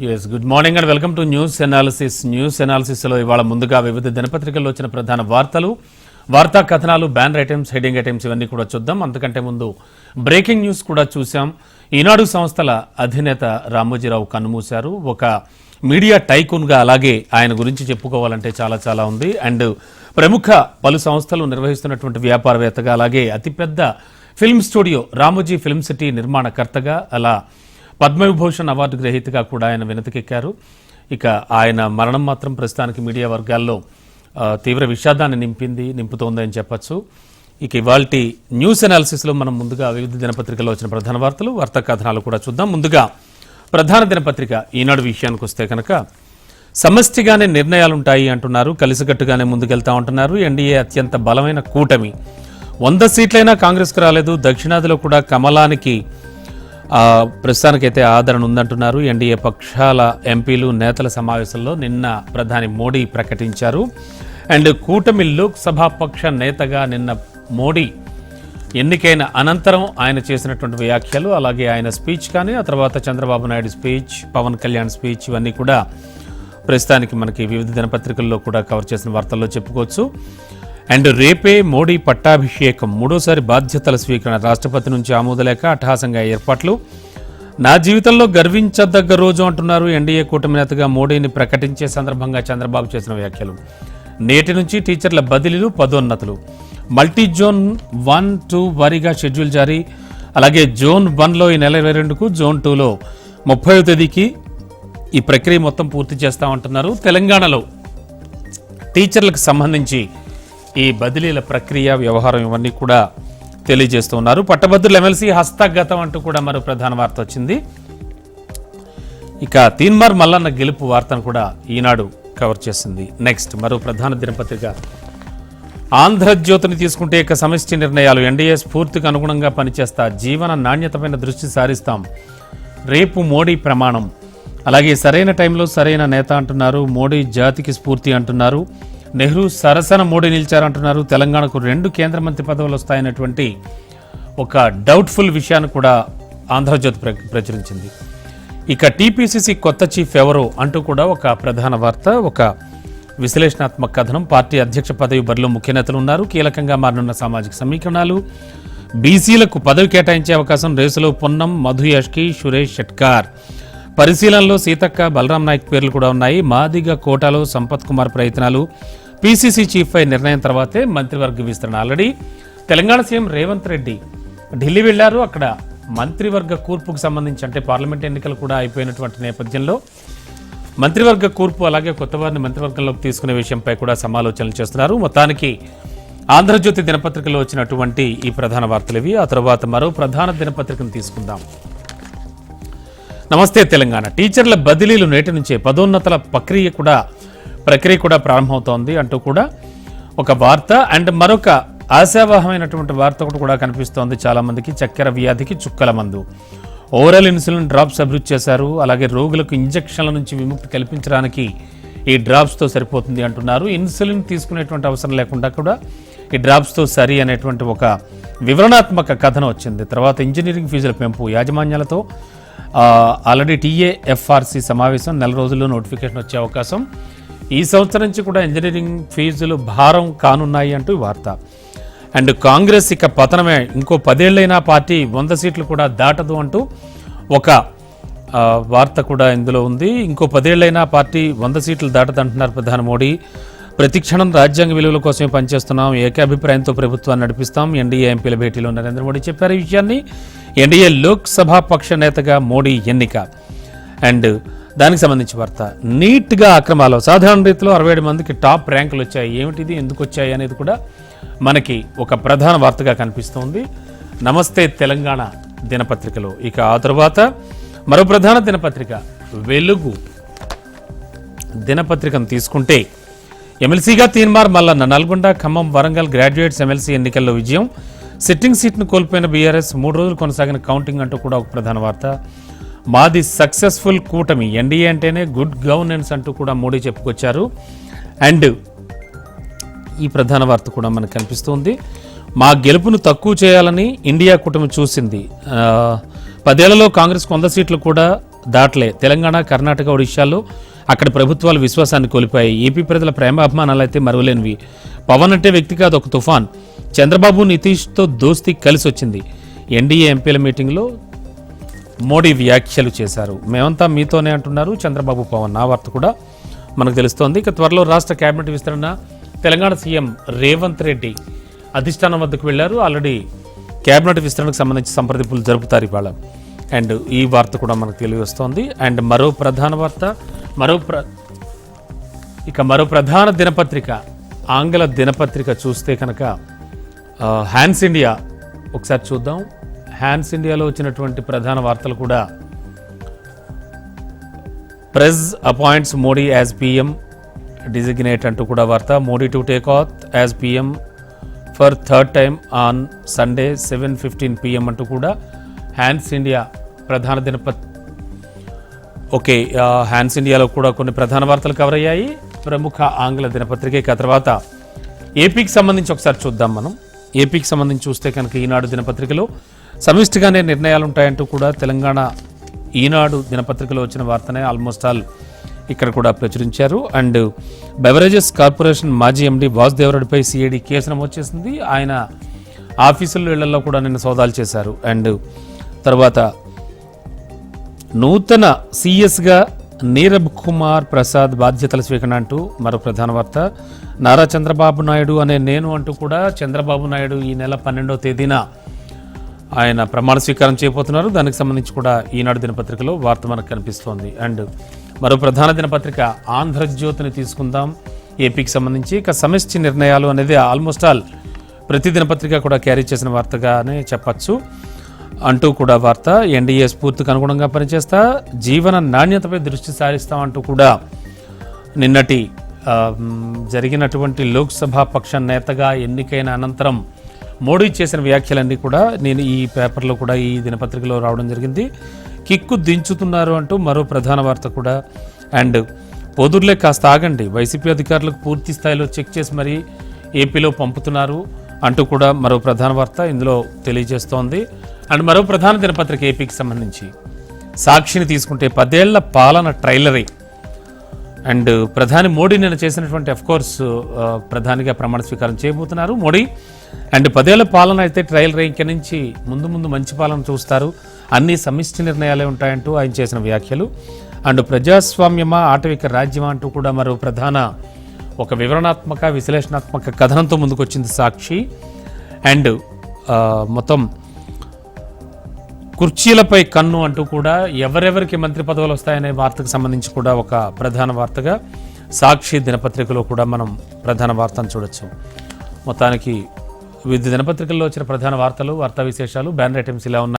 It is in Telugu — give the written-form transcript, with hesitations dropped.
Yes, good morning and welcome to News Analysis. News Analysis లో ఇవాళ ముందుగా వివిధ దినపత్రికల్లో వచ్చిన ప్రధాన వార్తలు, వార్తా కథనాలు, బ్యానర్ ఐటమ్స్, హెడింగ్ ఐటమ్స్ ఇవన్నీ కూడా చూద్దాం. అంతకంటే ముందు బ్రేకింగ్ న్యూస్ కూడా చూసాం. ఈనాడు సంస్థల అధినేత రామోజీరావు కన్నుమూశారు. ఒక మీడియా టైకూన్గా అలాగే ఆయన గురించి చెప్పుకోవాలంటే చాలా ఉంది. అండ్ ప్రముఖ పలు సంస్థలు నిర్వహిస్తున్నటువంటి వ్యాపారవేత్తగా అలాగే అతిపెద్ద ఫిల్మ్ స్టూడియో రామోజీ ఫిల్మ్ సిటీ నిర్మాణకర్తగా అలా పద్మవిభూషణ్ అవార్డు గ్రహీతగా కూడా ఆయన వెనతికెక్కారు. ఇక ఆయన మరణం మాత్రం ప్రస్తుతానికి మీడియా వర్గాల్లో తీవ్ర విషాదాన్ని నింపుతోందని చెప్పచ్చు. ఇక ఇవాల్టి న్యూస్ అనాలిసిస్లో మనం ముందుగా వివిధ దినపత్రికల్లో వచ్చిన ప్రధాన వార్తలు, వార్తా కథనాలు కూడా చూద్దాం. ముందుగా ప్రధాన దినపత్రిక ఈనాడు విషయానికి వస్తే కనుక సమష్టిగానే నిర్ణయాలుంటాయి అంటున్నారు, కలిసికట్టుగానే ముందుకెళ్తా ఉంటున్నారు. ఎన్డీఏ అత్యంత బలమైన కూటమి, 100 సీట్లైనా కాంగ్రెస్కు రాలేదు. దక్షిణాదిలో కూడా కమలానికి ప్రస్తుతానికైతే ఆదరణ ఉందంటున్నారు. ఎన్డీఏ పక్షాల ఎంపీలు నేతల సమావేశంలో నిన్న ప్రధాని మోడీ ప్రకటించారు. అండ్ కూటమి లోక్సభ పక్ష నేతగా నిన్న మోడీ ఎన్నికైన అనంతరం ఆయన చేసినటువంటి వ్యాఖ్యలు, అలాగే ఆయన స్పీచ్ కానీ, ఆ తర్వాత చంద్రబాబు నాయుడు స్పీచ్, పవన్ కళ్యాణ్ స్పీచ్, ఇవన్నీ కూడా ప్రస్తుతానికి మనకి వివిధ దినపత్రికల్లో కూడా కవర్ చేసిన వార్తల్లో చెప్పుకోవచ్చు. అండ్ రేపే మోడీ పట్టాభిషేకం, మూడోసారి బాధ్యతల స్వీకరణ, రాష్ట్రపతి నుంచి ఆమోదలేఖ, అట్టహాసంగా ఏర్పాట్లు. నా జీవితంలో గర్వించదగ్గ రోజు అంటున్నారు ఎన్డీఏ కూటమి నేతగా మోడీని ప్రకటించే సందర్భంగా చంద్రబాబు చేసిన వ్యాఖ్యలు. నేటి నుంచి టీచర్ల బదిలీలు, పదోన్నతులు, మల్టీ జోన్ 1, 2 వారీగా షెడ్యూల్ జారీ. అలాగే జోన్ 1లో ఈ నెల 22కు, జోన్ 2లో 30వ తేదీకి ఈ ప్రక్రియ మొత్తం పూర్తి చేస్తామంటున్నారు. తెలంగాణలో టీచర్లకు సంబంధించి ఈ బదిలీల ప్రక్రియ, వ్యవహారం ఇవన్నీ కూడా తెలియజేస్తున్నారు. పట్టభద్రుల ఎమ్మెల్సీ హస్తగతం అంటూ కూడా మరో ప్రధాన వార్త వచ్చింది. ఇక తీన్మార్ మల్లన్న గెలుపు వార్తను కూడా ఈనాడు కవర్ చేసింది. నెక్స్ట్ మరో ప్రధాన దినపత్రిక ఆంధ్రజ్యోతిని తీసుకుంటే ఇక సమష్టి నిర్ణయాలు, ఎన్డీఏ స్ఫూర్తికి అనుగుణంగా పనిచేస్తా, జీవన నాణ్యతపైన దృష్టి సారిస్తాం, రేపు మోడీ ప్రమాణం. అలాగే సరైన టైంలో సరైన నేత అంటున్నారు. మోడీ జాతికి స్ఫూర్తి అంటున్నారు. నెహ్రూ సరసన మోడీ నిలిచారంటున్నారు. తెలంగాణకు 2 కేంద్ర మంత్రి పదవులు వస్తాయనేటువంటి ఒక డౌట్ఫుల్ విషయాన్ని కూడా ఆంధ్రజ్యోతి ప్రచురించింది. ఇక టీపీసీసీ కొత్త చీఫ్ ఎవరో అంటూ కూడా ఒక ప్రధాన వార్త, ఒక విశ్లేషణాత్మక కథనం. పార్టీ అధ్యక్ష పదవి బరిలో ముఖ్య నేతలు ఉన్నారు. కీలకంగా మారనున్న సామాజిక సమీకరణాలు, బీసీలకు పదవి కేటాయించే అవకాశం, రేసులో పొన్నం, మధు యాష్కి, సురేష్ షెట్కార్. పరిశీలనలో సీతక్క, బలరాం నాయక్ పేర్లు కూడా ఉన్నాయి. మాదిగ కోటాలో సంపత్ కుమార్ ప్రయత్నాలు, పీసీసీ చీఫ్ పై నిర్ణయం తర్వాతే మంత్రివర్గ విస్తరణ. ఆల్రెడీ తెలంగాణ సీఎం రేవంత్ రెడ్డి ఢిల్లీ వెళ్లారు. అక్కడ మంత్రివర్గ కూర్పుకు సంబంధించి, అంటే పార్లమెంట్ ఎన్నికలు కూడా అయిపోయినటువంటి నేపథ్యంలో మంత్రివర్గ కూర్పు, అలాగే కొత్త వారిని మంత్రివర్గంలోకి తీసుకునే విషయంపై కూడా సమాలోచనలు చేస్తున్నారు. మొత్తానికి ఆంధ్రజ్యోతి దినపత్రికలో వచ్చినటువంటి ఈ ప్రధాన వార్తలు ఇవి. ఆ తర్వాత మరో ప్రధాన దినపత్రికను తీసుకుందాం. నమస్తే తెలంగాణ, టీచర్ల బదిలీలు నేటి నుంచే, పదోన్నతుల ప్రక్రియ కూడా ప్రారంభమవుతోంది అంటూ కూడా ఒక వార్త. అండ్ మరొక ఆశావహమైనటువంటి వార్త ఒకటి కూడా కనిపిస్తోంది చాలా మందికి. చక్కెర వ్యాధికి చుక్కల మందు, ఓరల్ ఇన్సులిన్ డ్రాప్స్ అభివృద్ధి చేశారు. అలాగే రోగులకు ఇంజెక్షన్ల నుంచి విముక్తి కల్పించడానికి ఈ డ్రాప్స్తో సరిపోతుంది అంటున్నారు. ఇన్సులిన్ తీసుకునేటువంటి అవసరం లేకుండా కూడా ఈ డ్రాప్స్తో సరి అనేటువంటి ఒక వివరణాత్మక కథనం వచ్చింది. తర్వాత ఇంజనీరింగ్ ఫీజుల పెంపు, యాజమాన్యాలతో ఆల్రెడీ టీఏఎఫ్ఆర్సీ సమావేశం, 4 రోజుల్లో నోటిఫికేషన్ వచ్చే అవకాశం. ఈ సంవత్సరం నుంచి కూడా ఇంజనీరింగ్ ఫీజులు భారం కానున్నాయి అంటూ వార్త. అండ్ కాంగ్రెస్ ఇక పతనమే, ఇంకో 10 ఏళ్లైనా పార్టీ 100 సీట్లు కూడా దాటదు అంటూ ఒక వార్త కూడా ఇందులో ఉంది. ఇంకో 10 ఏళ్లైనా పార్టీ 100 సీట్లు దాటదంటున్నారు ప్రధాని మోడీ. ప్రతిక్షణం రాజ్యాంగ విలువల కోసమే పనిచేస్తున్నాం, ఏకాభిప్రాయంతో ప్రభుత్వాన్ని నడిపిస్తాం, ఎన్డీఏ ఎంపీల భేటీలో నరేంద్ర మోడీ చెప్పారు ఈ విషయాన్ని. ఎన్డీఏ లోక్సభ పక్ష నేతగా మోడీ ఎన్నిక. అండ్ దానికి సంబంధించి వార్త, నీట్గా అక్రమాలు, సాధారణ రీతిలో 67 మందికి టాప్ ర్యాంకులు వచ్చాయి. ఏమిటిది, ఎందుకు వచ్చాయి అనేది కూడా మనకి ఒక ప్రధాన వార్తగా కనిపిస్తోంది నమస్తే తెలంగాణ దినపత్రికలో. ఇక ఆ తర్వాత మరో ప్రధాన దినపత్రిక వెలుగు దినపత్రికను తీసుకుంటే, ఎమ్మెల్సీగా తీన్మార్ మల్లన్న, నల్గొండ, ఖమ్మం, వరంగల్ గ్రాడ్యుయేట్స్ ఎమ్మెల్సీ ఎన్నికల్లో విజయం, సిట్టింగ్ సీట్ను కోల్పోయిన బీఆర్ఎస్, 3 రోజులు కొనసాగిన కౌంటింగ్ అంటూ కూడా ఒక ప్రధాన వార్త. మాది సక్సెస్ఫుల్ కూటమి, ఎన్డీఏ అంటేనే గుడ్ గవర్నెన్స్ అంటూ కూడా మోడీ చెప్పుకొచ్చారు. అండ్ ఈ ప్రధాన వార్త కూడా మనకు కనిపిస్తుంది. మా గెలుపును తక్కువ చేయాలని ఇండియా కూటమి చూసింది. 10 ఏళ్లలో కాంగ్రెస్ 100 సీట్లు కూడా దాటలే. తెలంగాణ, కర్ణాటక, ఒడిశాల్లో అక్కడ ప్రభుత్వాలు విశ్వాసాన్ని కోల్పోయాయి. ఏపీ ప్రజల ప్రేమాభిమానాలు అయితే మరువలేనివి. పవన్ అంటే వ్యక్తి కాదు, ఒక తుఫాన్. చంద్రబాబు, నితీష్తో దోస్తీ కలిసి వచ్చింది. ఎన్డీఏ ఎంపీల మీటింగ్లో మోడీ వ్యాఖ్యలు చేశారు. మేమంతా మీతోనే అంటున్నారు చంద్రబాబు, పవన్. ఆ వార్త కూడా మనకు తెలుస్తోంది. ఇక త్వరలో రాష్ట్ర కేబినెట్ విస్తరణ. తెలంగాణ సీఎం రేవంత్ రెడ్డి అధిష్టానం వద్దకు వెళ్లారు. ఆల్రెడీ కేబినెట్ విస్తరణకు సంబంధించి సంప్రదింపులు జరుపుతారు ఇవాళ. అండ్ ఈ వార్త కూడా మనకు తెలియవస్తోంది. అండ్ మరో ప్రధాన వార్త, మరో ప్రధాన దినపత్రిక, ఆంగ్ల దినపత్రిక చూస్తే కనుక హ్యాన్స్ ఇండియా ఒకసారి చూద్దాం. హ్యాన్స్ ఇండియాలో వచ్చినటువంటి ప్రధాన వార్తలు కూడా press appoints Modi as PM designate అంటూ కూడా వార్త. Modi to take off as PM for third time on Sunday 7:15 PM అంటూ కూడా హ్యాన్స్ ఇండియా ప్రధాన ఓకే, హ్యాన్స్ ఇండియాలో కూడా కొన్ని ప్రధాన వార్తలు కవర్ అయ్యాయి. ప్రముఖ ఆంగ్ల దినపత్రిక. ఇక తర్వాత ఏపీకి సంబంధించి ఒకసారి చూద్దాం మనం. ఏపీకి సంబంధించి చూస్తే కనుక ఈనాడు దినపత్రికలో సమిష్టిగానే నిర్ణయాలు ఉంటాయంటూ కూడా తెలంగాణ ఈనాడు దినపత్రికలో వచ్చిన వార్తనే ఆల్మోస్ట్ ఆల్ ఇక్కడ కూడా ప్రచురించారు. అండ్ బెవరేజెస్ కార్పొరేషన్ మాజీ ఎండీ వాసుదేవరెడ్డిపై సిఐడి కేసు నమోదు చేసింది. ఆయన ఆఫీసుల్లో ఇళ్లలో కూడా నిన్న సోదాలు చేశారు. అండ్ తర్వాత నూతన సీఎస్గా నీరబ్ కుమార్ ప్రసాద్ బాధ్యతల స్వీకరణ అంటూ మరో ప్రధాన వార్త. నారా చంద్రబాబు నాయుడు అనే నేను అంటూ కూడా చంద్రబాబు నాయుడు ఈ నెల 12వ తేదీన ఆయన ప్రమాణ స్వీకారం చేయబోతున్నారు. దానికి సంబంధించి కూడా ఈనాడు దినపత్రికలో వార్త మనకు కనిపిస్తోంది. అండ్ మరో ప్రధాన దినపత్రిక ఆంధ్రజ్యోతిని తీసుకుందాం. ఏపీకి సంబంధించి ఇక సమిష్టి నిర్ణయాలు అనేది ఆల్మోస్ట్ ఆల్ ప్రతి దినపత్రిక కూడా క్యారీ చేసిన వార్తగానే చెప్పచ్చు అంటూ కూడా వార్త. ఎన్డీఏ స్ఫూర్తికి అనుగుణంగా పనిచేస్తా, జీవన నాణ్యతపై దృష్టి సారిస్తామంటూ కూడా నిన్నటి జరిగినటువంటి లోక్సభ పక్ష నేతగా ఎన్నికైన అనంతరం మోడీ చేసిన వ్యాఖ్యలన్నీ కూడా నేను ఈ పేపర్లో కూడా ఈ దినపత్రికలో రావడం జరిగింది. కిక్కు దించుతున్నారు అంటూ మరో ప్రధాన వార్త కూడా. అండ్ పోదుర్లే కాస్త ఆగండి, వైసీపీ అధికారులకు పూర్తి స్థాయిలో చెక్ చేసి మరీ ఏపీలో పంపుతున్నారు అంటూ కూడా మరో ప్రధాన వార్త ఇందులో తెలియజేస్తోంది. అండ్ మరో ప్రధాన దినపత్రిక ఏపీకి సంబంధించి సాక్షిని తీసుకుంటే 10 ఏళ్ల పాలన ట్రైలరే. అండ్ ప్రధాని మోడీ నిన్న చేసినటువంటి అఫ్కోర్స్ ప్రధానిగా ప్రమాణ స్వీకారం చేయబోతున్నారు మోడీ. అండ్ 10 ఏళ్ల పాలన అయితే ట్రైలరే, ఇంక నుంచి ముందు మంచి పాలన చూస్తారు, అన్ని సమిష్టి నిర్ణయాలే ఉంటాయంటూ ఆయన చేసిన వ్యాఖ్యలు. అండ్ ప్రజాస్వామ్యమా ఆటవిక రాజ్యమా అంటూ కూడా మరో ప్రధాన ఒక వివరణాత్మక విశ్లేషణాత్మక కథనంతో ముందుకొచ్చింది సాక్షి. అండ్ మొత్తం కుర్చీలపై కన్ను అంటూ కూడా ఎవరెవరికి మంత్రి పదవులు వస్తాయనే వార్తకు సంబంధించి కూడా ఒక ప్రధాన వార్తగా సాక్షి దినపత్రికలో కూడా మనం ప్రధాన వార్తను చూడొచ్చు. మొత్తానికి వివిధ దినపత్రికల్లో వచ్చిన ప్రధాన వార్తలు, వార్తా విశేషాలు, బ్యానర్ ఐటమ్స్ ఇలా ఉన్నాయి.